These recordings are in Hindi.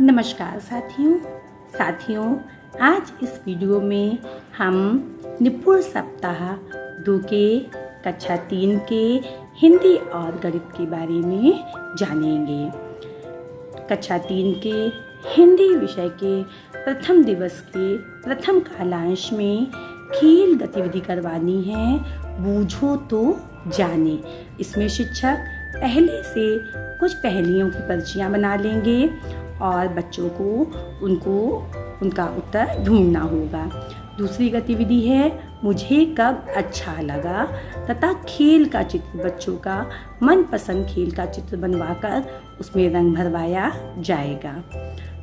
नमस्कार साथियों, आज इस वीडियो में हम निपुण सप्ताह 2 के कक्षा 3 के हिंदी और गणित के बारे में जानेंगे। कक्षा 3 के हिंदी विषय के प्रथम दिवस के प्रथम कालांश में खेल गतिविधि करवानी है, बूझो तो जाने। इसमें शिक्षक पहले से कुछ पहेलियों की पर्चियाँ बना लेंगे और बच्चों को उनका उत्तर ढूंढना होगा। दूसरी गतिविधि है मुझे कब अच्छा लगा तथा खेल का चित्र, बच्चों का मनपसंद खेल का चित्र बनवाकर उसमें रंग भरवाया जाएगा।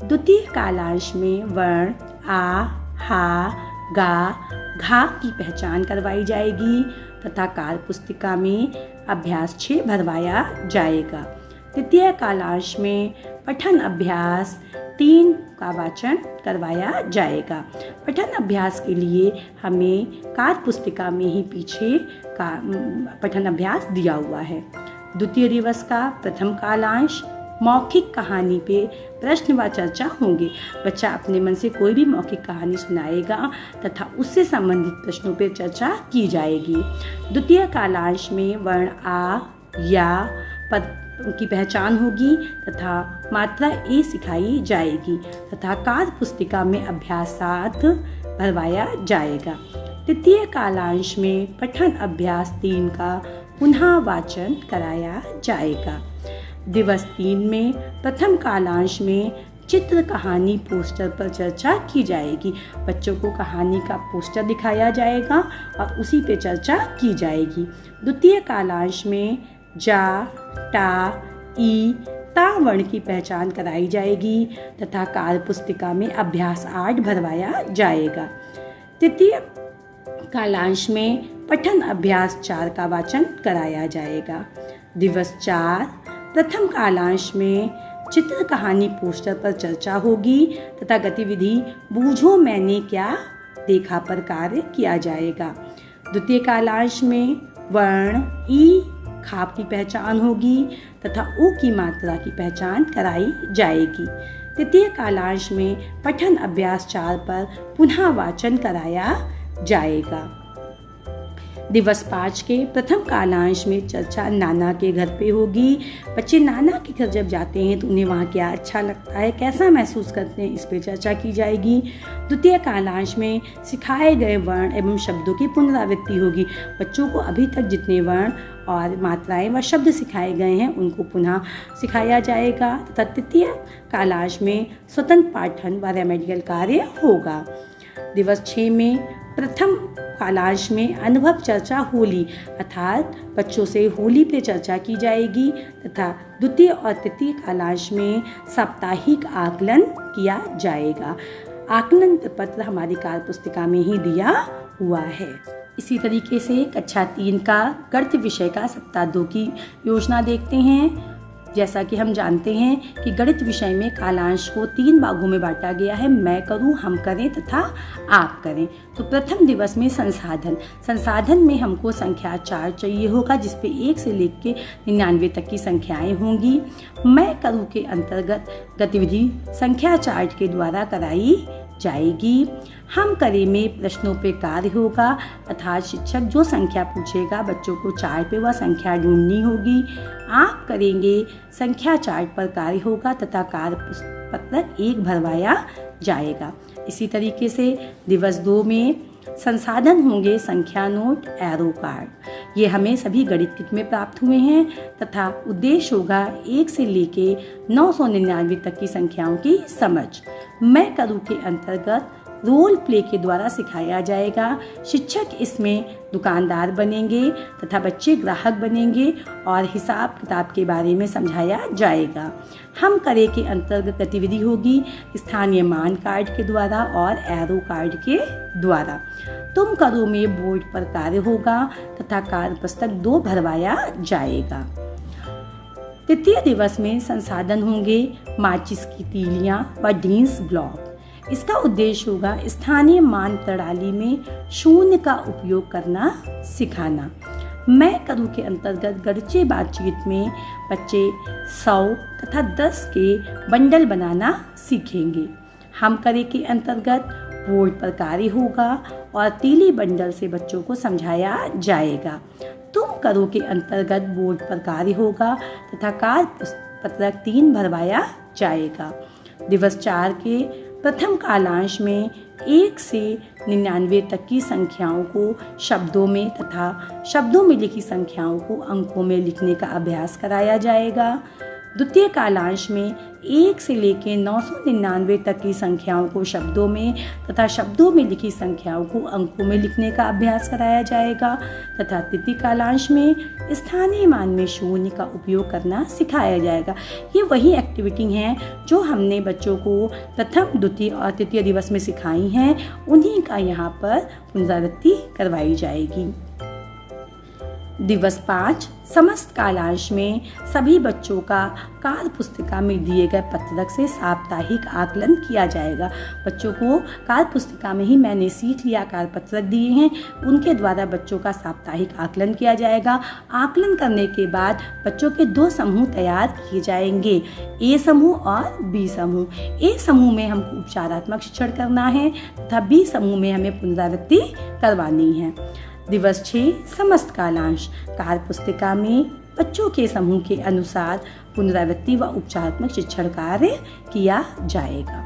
द्वितीय कालांश में वर्ण आ, हा, गा, घा की पहचान करवाई जाएगी तथा कार्य पुस्तिका में अभ्यास 6 भरवाया जाएगा। तृतीय कालांश में पठन अभ्यास 3 का वाचन करवाया जाएगा। पठन अभ्यास के लिए हमें कार्य पुस्तिका में ही पीछे का पठन अभ्यास दिया हुआ है। द्वितीय दिवस का प्रथम कालांश मौखिक कहानी पे प्रश्न व चर्चा होंगे। बच्चा अपने मन से कोई भी मौखिक कहानी सुनाएगा तथा उससे संबंधित प्रश्नों पर चर्चा की जाएगी। द्वितीय कालांश में वर्ण आ, या, पद की पहचान होगी तथा मात्रा ए सिखाई जाएगी तथा कार्य पुस्तिका में अभ्यास 7 भरवाया जाएगा। तृतीय कालांश में पठन अभ्यास 3 का पुनः वाचन कराया जाएगा। दिवस 3 में प्रथम कालांश में चित्र कहानी पोस्टर पर चर्चा की जाएगी। बच्चों को कहानी का पोस्टर दिखाया जाएगा और उसी पे चर्चा की जाएगी। द्वितीय कालांश में जा, टा, ई, ता वर्ण की पहचान कराई जाएगी तथा कार्य पुस्तिका में अभ्यास 8 भरवाया जाएगा। तृतीय कालांश में पठन अभ्यास 4 का वाचन कराया जाएगा। दिवस 4 प्रथम कालांश में चित्र कहानी पोस्टर पर चर्चा होगी तथा गतिविधि बूझो मैंने क्या देखा पर कार्य किया जाएगा। द्वितीय कालांश में वर्ण ई, खाप की पहचान होगी तथा ऊ की मात्रा की पहचान कराई जाएगी। तृतीय कालांश में पठन अभ्यास 4 पर पुनः वाचन कराया जाएगा। दिवस 5 के प्रथम कालांश में चर्चा नाना के घर पे होगी। बच्चे नाना के घर जब जाते हैं तो उन्हें वहाँ क्या अच्छा लगता है, कैसा महसूस करते हैं, इस पे चर्चा की जाएगी। द्वितीय कालांश में सिखाए गए वर्ण एवं शब्दों की पुनरावृत्ति होगी। बच्चों को अभी तक जितने वर्ण और मात्राएं व शब्द सिखाए गए हैं उनको पुनः सिखाया जाएगा तथा तृतीय कालांश में स्वतंत्र पाठन व रेमेडियल कार्य होगा। दिवस 6 में प्रथम कालांश में अनुभव चर्चा होली अर्थात बच्चों से होली पे चर्चा की जाएगी तथा द्वितीय और तृतीय कालांश में साप्ताहिक आकलन किया जाएगा। आकलन पत्र हमारी कार्य पुस्तिका में ही दिया हुआ है। इसी तरीके से कक्षा 3 का गणित विषय का सप्ताह 2 की योजना देखते हैं। जैसा कि हम जानते हैं कि गणित विषय में कालांश को 3 भागों में बांटा गया है, मैं करूं, हम करें तथा आप करें। तो प्रथम दिवस में संसाधन में हमको संख्या 4 चाहिए होगा जिसपे 1 से लेकर 99 तक की संख्याएं होंगी। मैं करूं के अंतर्गत गतिविधि संख्या चार्ट के द्वारा कराई जाएगी। हम करें में प्रश्नों पे कार्य होगा अर्थात शिक्षक जो संख्या पूछेगा बच्चों को चार्ट पे वह संख्या ढूंढनी होगी। आप करेंगे संख्या चार्ट पर कार्य होगा तथा कार्य पत्रक 1 भरवाया जाएगा। इसी तरीके से दिवस 2 में संसाधन होंगे संख्या नोट, एरो कार्ड। ये हमें सभी गणित किट में प्राप्त हुए हैं तथा उद्देश्य होगा 1 से लेके 999 तक की संख्याओं की समझ। मैं करूँ के अंतर्गत रोल प्ले के द्वारा सिखाया जाएगा। शिक्षक इसमें दुकानदार बनेंगे तथा बच्चे ग्राहक बनेंगे और हिसाब किताब के बारे में समझाया जाएगा। हम करे के अंतर्गत गतिविधि होगी स्थानीय मान कार्ड के द्वारा और एरो कार्ड के द्वारा। तुम करो में बोर्ड पर कार्य होगा तथा कार्य पुस्तक 2 भरवाया जाएगा। तृतीय दिवस में संसाधन होंगे माचिस की तीलियां व ढींस ब्लॉक। इसका उद्देश्य होगा स्थानीय मान प्रणाली में शून्य का उपयोग करना सिखाना। मैं करूँ के अंतर्गत गरचे बातचीत में बच्चे 100 तथा 10 के बंडल बनाना सीखेंगे। हम करे के अंतर्गत बोर्ड पर कार्य होगा और तीली बंडल से बच्चों को समझाया जाएगा। तुम करो के अंतर्गत बोर्ड पर कार्य होगा तथा कार्य पत्रक 3 भरवाया जाएगा। दिवस 4 के प्रथम कालांश में 1 से 99 तक की संख्याओं को शब्दों में तथा शब्दों में लिखी संख्याओं को अंकों में लिखने का अभ्यास कराया जाएगा। द्वितीय कालांश में 1 से लेकर 999 तक की संख्याओं को शब्दों में तथा शब्दों में लिखी संख्याओं को अंकों में लिखने का अभ्यास कराया जाएगा तथा तृतीय कालांश में स्थानीय मान में शून्य का उपयोग करना सिखाया जाएगा। ये वही एक्टिविटी हैं जो हमने बच्चों को प्रथम, द्वितीय और तृतीय दिवस में सिखाई हैं, उन्हीं का यहाँ पर पुनरावृत्ति करवाई जाएगी। दिवस 5 समस्त कालांश में सभी बच्चों का कार्य पुस्तिका में दिए गए पत्रक से साप्ताहिक आकलन किया जाएगा। बच्चों को कार्य पुस्तिका में ही मैंने सीख लिया कार्य पत्रक दिए हैं, उनके द्वारा बच्चों का साप्ताहिक आकलन किया जाएगा। आकलन करने के बाद बच्चों के 2 समूह तैयार किए जाएंगे, ए समूह और बी समूह। ए समूह में हमको उपचारात्मक शिक्षण करना है तथा बी समूह में हमें पुनरावृत्ति करवानी है। दिवस 6 समस्त कालांश कार्य पुस्तिका में बच्चों के समूह के अनुसार पुनरावृत्ति व उपचारात्मक शिक्षण कार्य किया जाएगा।